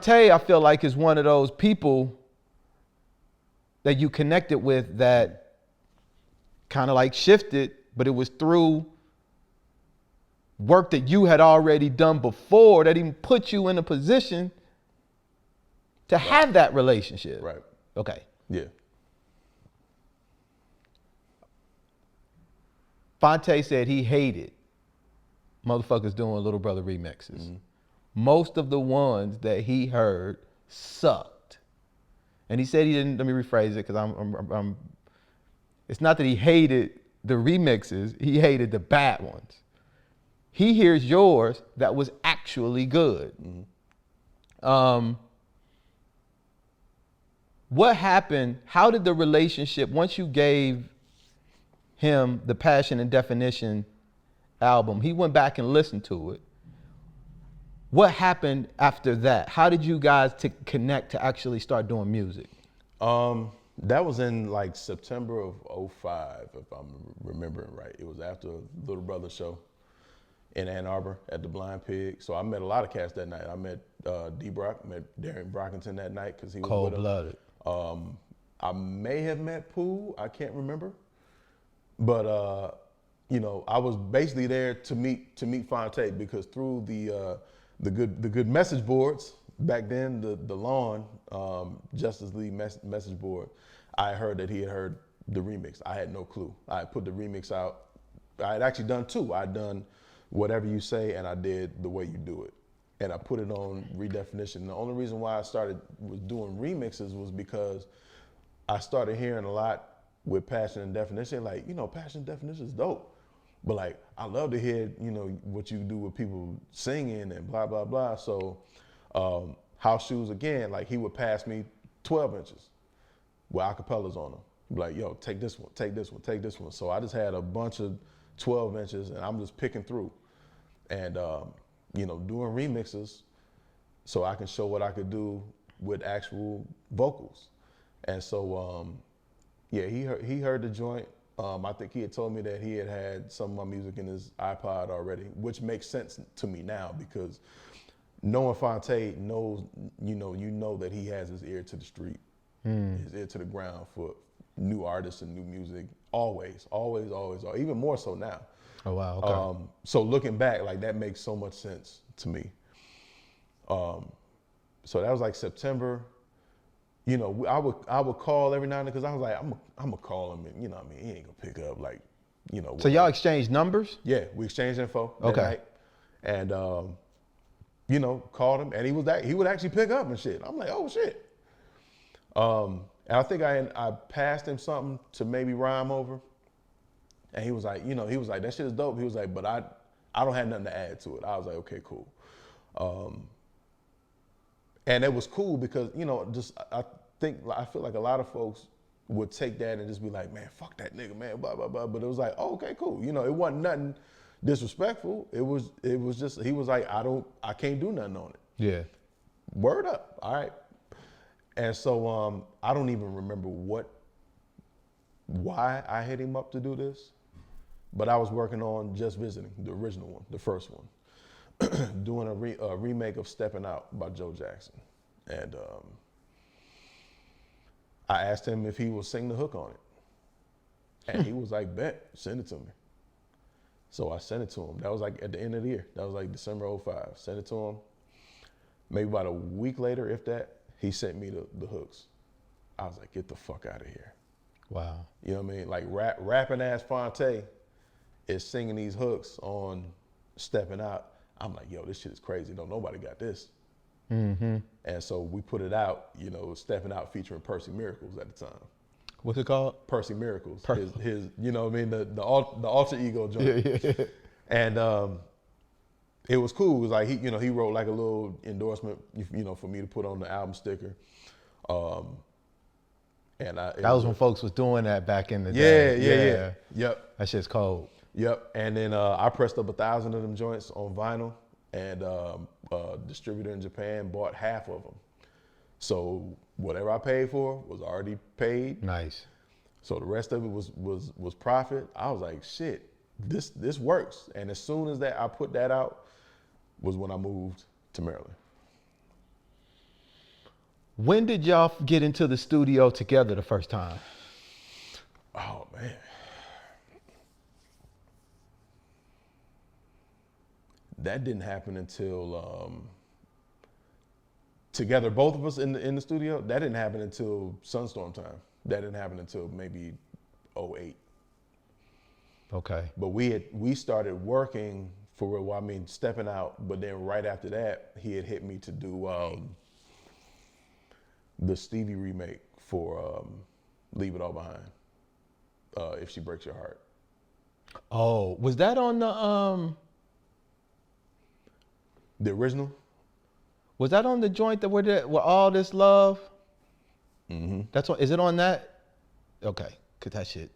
Phonte, I feel like, is one of those people that you connected with that kind of like shifted, but it was through work that you had already done before that even put you in a position to have that relationship. Right. Okay. Yeah. Phonte said he hated motherfuckers doing Little Brother remixes. Mm-hmm. Most of the ones that he heard sucked. And he said he didn't, let me rephrase it because I'm it's not that he hated the remixes, he hated the bad ones. He hears yours that was actually good. Mm-hmm. What happened? How did the relationship, once you gave him the Passion and Definition album, he went back and listened to it. What happened after that? How did you guys connect to actually start doing music? That was in like September of 05, if I'm remembering right. It was after Little Brother show in Ann Arbor at the Blind Pig. So I met a lot of cats that night. I met D-Brock, met Darren Brockington that night because he was Cold-blooded. I may have met Pooh, I can't remember. But you know, I was basically there to meet Phonte because through the good message boards back then, the Lawn Justice League message board, I heard that he had heard the remix. I had no clue. I had put the remix out. I had actually done two. I'd done Whatever You Say and I did The Way You Do It. And I put it on Redefinition. The only reason why I was doing remixes was because I started hearing a lot with Passion and Definition, like, you know, Passion and Definition is dope. But like, I love to hear, you know, what you do with people singing and blah, blah, blah. So House Shoes, again, like he would pass me 12 inches with acapellas on them. Like, yo, take this one, take this one, take this one. So I just had a bunch of 12 inches and I'm just picking through and, you know, doing remixes so I can show what I could do with actual vocals. And so, yeah, he heard the joint. I think he had told me that he had some of my music in his iPod already, which makes sense to me now because knowing Phonte knows, you know that he has his ear to the street, his ear to the ground for new artists and new music, always, even more so now. Oh, wow, okay. So looking back, like that makes so much sense to me. So that was like September. You know, I would call every now and then because I was like, I'm gonna call him and, you know what I mean, he ain't gonna pick up, like, you know. So y'all exchanged numbers? Yeah, we exchanged info that Okay. night. And, you know, called him and he would actually pick up and shit. I'm like, oh shit. And I think I passed him something to maybe rhyme over. And he was like, you know, that shit is dope. He was like, but I don't have nothing to add to it. I was like, okay, cool. And it was cool because, you know, I feel like a lot of folks would take that and just be like, man, fuck that nigga, man, blah, blah, blah. But it was like, oh, okay, cool. You know, it wasn't nothing disrespectful. It was just, he was like, I can't do nothing on it. Yeah. Word up, all right. And so I don't even remember why I hit him up to do this, but I was working on Just Visiting, the original one, the first one. Doing a remake of Steppin' Out by Joe Jackson. And I asked him if he would sing the hook on it. And he was like, bet, send it to me. So I sent it to him. That was like at the end of the year. That was like December 05. Sent it to him. Maybe about a week later, if that, he sent me the hooks. I was like, get the fuck out of here. Wow. You know what I mean? Like rapping ass Phonte is singing these hooks on Steppin' Out. I'm like, yo, this shit is crazy. Don't nobody got this. Mm-hmm. And so we put it out, you know, Steppin' Out featuring Percy Miracles at the time. What's it called? Percy Miracles. His you know what I mean, the alter ego joint. Yeah. And it was cool. It was like he wrote like a little endorsement, you know, for me to put on the album sticker. And that was when folks was doing that back in the day. Yeah. Yep. That shit's cold. Yep, and then I pressed up 1,000 of them joints on vinyl, and a distributor in Japan bought half of them. So whatever I paid for was already paid. Nice. So the rest of it was profit. I was like, shit, this works. And as soon as I put that out, was when I moved to Maryland. When did y'all get into the studio together the first time? Oh man. That didn't happen until together, both of us in the studio. That didn't happen until Sunstorm time. That didn't happen until maybe '08. Okay. But we started working for real. Well, I mean, stepping out. But then right after that, he had hit me to do the Stevie remake for "Leave It All Behind." If She Breaks Your Heart. Oh, was that on the The original? Was that on the joint that where all this love? Mm-hmm. That's on. Is it on that? Okay, cause that shit.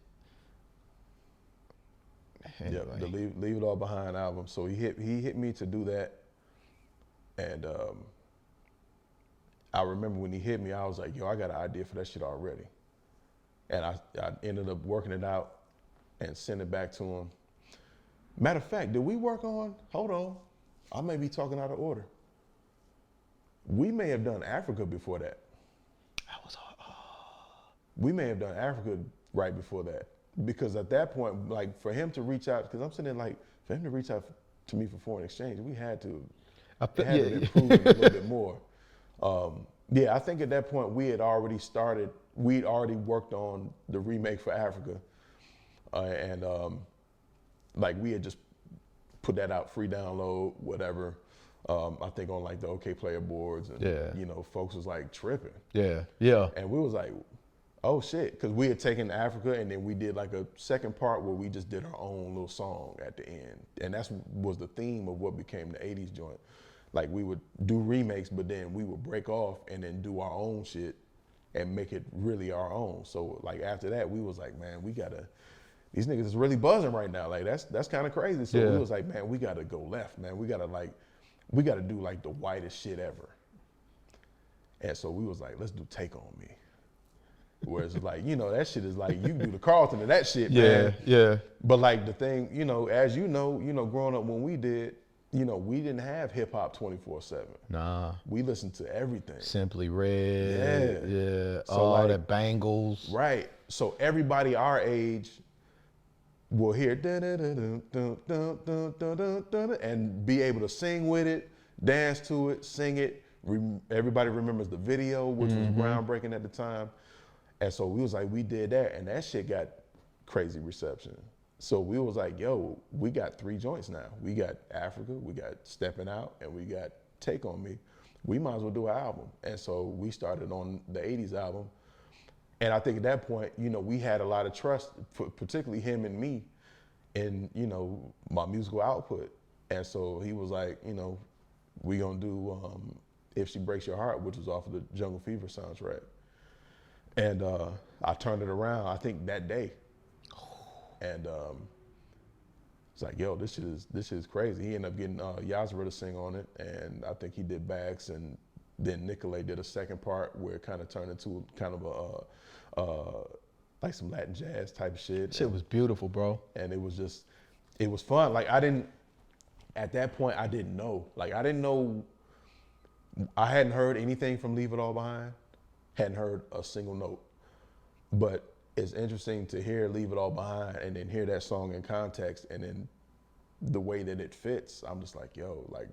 Anyway. Yep, the Leave It All Behind album. So he hit me to do that, and I remember when he hit me, I was like, yo, I got an idea for that shit already, and I ended up working it out and sent it back to him. Matter of fact, did we work on? Hold on, I may be talking out of order. We may have done Africa before that. That was hard. We may have done Africa right before that. Because at that point, like for him to reach out, because I'm sitting there like, for him to reach out to me for foreign exchange, we had to, improve it a little bit more. Yeah, I think at that point we'd already worked on the remake for Africa. And like we had just put that out, free download, whatever. I think on like the OK Player boards, and you know, folks was like tripping. Yeah, yeah. And we was like, oh shit, because we had taken Africa and then we did like a second part where we just did our own little song at the end. And that was the theme of what became the 80s joint. Like we would do remakes, but then we would break off and then do our own shit and make it really our own. So like after that, we was like, man, these niggas is really buzzing right now. Like that's kind of crazy. So we was like, man, we gotta go left, man. We gotta do like the whitest shit ever. And so we was like, let's do Take On Me. Whereas like, you know, that shit is like, you do the Carlton of that shit, man. Yeah. But like the thing, you know, as you know, growing up when we did, you know, we didn't have hip hop 24/7. Nah. We listened to everything. Simply Red. Yeah. So all like, that Bangles. Right. So everybody our age will hear and be able to sing with it, dance to it, sing it. Everybody remembers the video, which was groundbreaking at the time. And so we was like, we did that, and that shit got crazy reception. So we was like, yo, we got 3 joints now. We got Africa, we got Stepping Out, and we got Take On Me. We might as well do an album. And so we started on the 80s album. And I think at that point, you know, we had a lot of trust, particularly him and me, in, you know, my musical output. And so he was like, you know, we gonna do If She Breaks Your Heart, which was off of the Jungle Fever soundtrack. And I turned it around, I think that day. And it's like, yo, this shit is crazy. He ended up getting Yazra to sing on it, and I think he did Bags, and then Nicolay did a second part where it kind of turned into kind of a like some Latin jazz type of shit. Shit was beautiful, bro. And it was fun. Like at that point, I didn't know. Like I hadn't heard anything from Leave It All Behind. Hadn't heard a single note. But it's interesting to hear Leave It All Behind and then hear that song in context and then the way that it fits. I'm just like, yo, like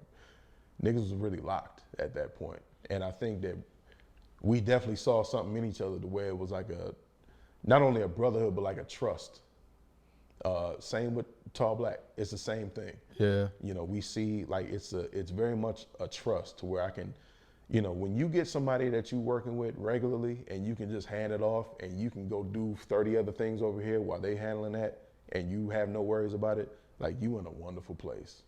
niggas was really locked at that point. And I think that we definitely saw something in each other the way it was like not only a brotherhood, but like a trust. Same with Tall Black. It's the same thing. Yeah. You know, we see like it's very much a trust to where I can, you know, when you get somebody that you're working with regularly and you can just hand it off and you can go do 30 other things over here while they handling that and you have no worries about it, like you in a wonderful place.